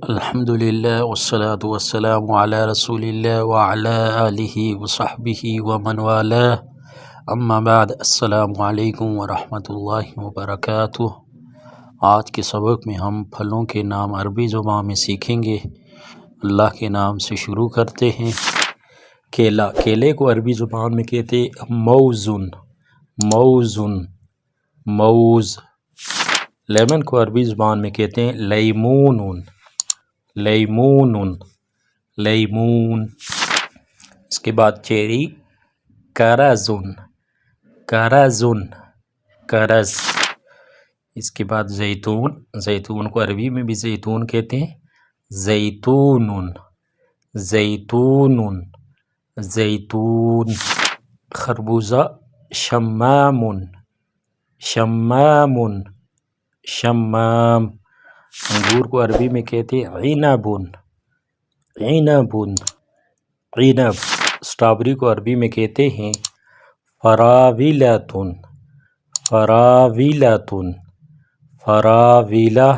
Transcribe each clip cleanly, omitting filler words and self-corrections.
الحمدللہ والصلاة والسلام علی رسول اللہ وعلی آلہ وصحبہ ومن والاه اما بعد السلام علیکم ورحمۃ اللہ وبرکاتہ۔ آج کے سبق میں ہم پھلوں کے نام عربی زبان میں سیکھیں گے۔ اللہ کے نام سے شروع کرتے ہیں۔ کیلا، کیلے کو عربی زبان میں کہتے ہیں موزن، موزن، موز۔ لیمن کو عربی زبان میں کہتے ہیں لیمون، لیمون، لیمون۔ اس کے بعد چیری، کرزن، کرزن، کرز۔ اس کے بعد زیتون، زیتون کو عربی میں بھی زیتون کہتے ہیں زیتون، زیتون، زیتون۔ خربوزہ، شمام، شمام، شمام۔ انگور کو عربی میں کہتے ہیں عنب، عنب، عنب۔ اسٹرابری کو عربی میں کہتے ہیں فراولۃ، فراولۃ، فراولہ۔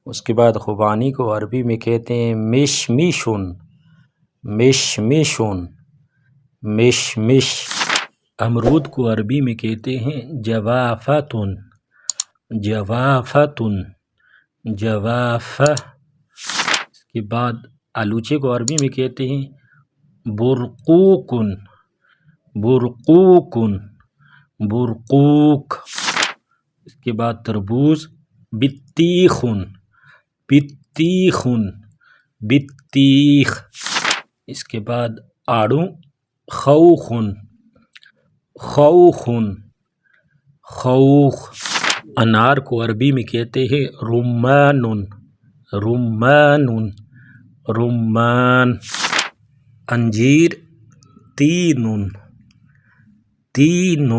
اس کے بعد خوبانی کو عربی میں کہتے ہیں مشمش، مشمش، مشمش۔ امرود کو عربی میں کہتے ہیں جوافۃ، جوافۃ، جوافہ۔ اس کے بعد آلوچے کو عربی میں کہتے ہیں برقوق، برقوق، برقوق۔ اس کے بعد تربوز، بطیخ، بطیخ، بطیخ۔ اس کے بعد آڑو، خوخ، خوخ، خوخ۔ انار کو عربی میں کہتے ہیں رمان، رمان، رمان۔ انجیر، تین، تین،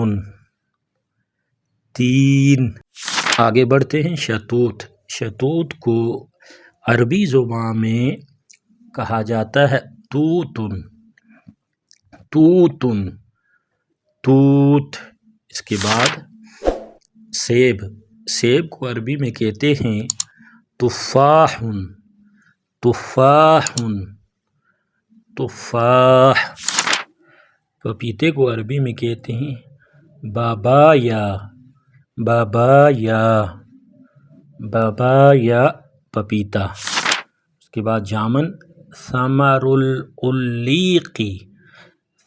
تین۔ آگے بڑھتے ہیں۔ شہتوت، شہتوت کو عربی زبان میں کہا جاتا ہے توتن، توتن، توت۔ اس کے بعد سیب، سیب کو عربی میں کہتے ہیں تفاح، تفاح، تفاح۔ پپیتے کو عربی میں کہتے ہیں بابایا، بابایا، بابایا، پپیتا۔ اس کے بعد جامن، ثمر العلیق،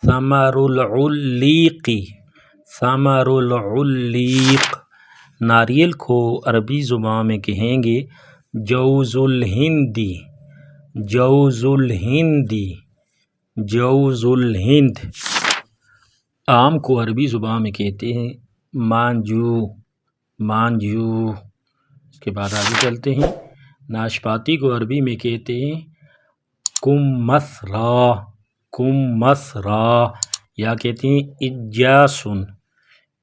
ثمر العلیق، ثمر العلیق۔ ناریل کو عربی زبان میں کہیں گے جوز الہندی، جوز الہندی، جوز الہند۔ آم کو عربی زبان میں کہتے ہیں مانجو، مانجو۔ اس کے بعد آگے چلتے ہیں۔ ناشپاتی کو عربی میں کہتے ہیں کمثرا، کمثرا، یا کہتے ہیں اجاسن،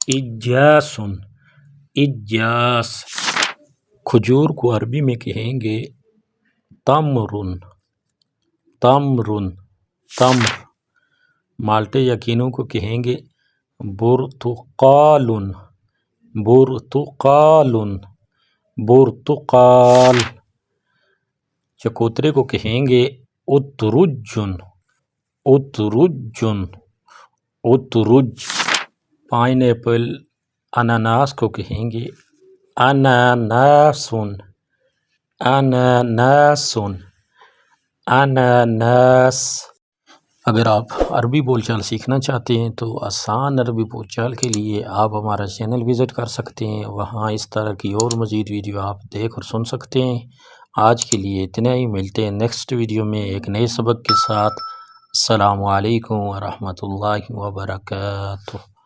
اجاسن، اجاس۔ کھجور کو عربی میں کہیں گے تمرن، تمرن، تمر۔ مالٹے یا کینو کو کہیں گے برتقال، برتقال، برتقال۔ چکوترے کو کہیں گے اترجن، اترجن، اترج۔ پائن ایپل، اناناس کو کہیں گے اناناسن، اناناسن، اناناس۔ اگر آپ عربی بول چال سیکھنا چاہتے ہیں تو آسان عربی بول چال کے لیے آپ ہمارا چینل وزٹ کر سکتے ہیں۔ وہاں اس طرح کی اور مزید ویڈیو آپ دیکھ اور سن سکتے ہیں۔ آج کے لیے اتنا ہی، ملتے ہیں نیکسٹ ویڈیو میں ایک نئے سبق کے ساتھ۔ السلام علیکم ورحمۃ اللہ وبرکاتہ۔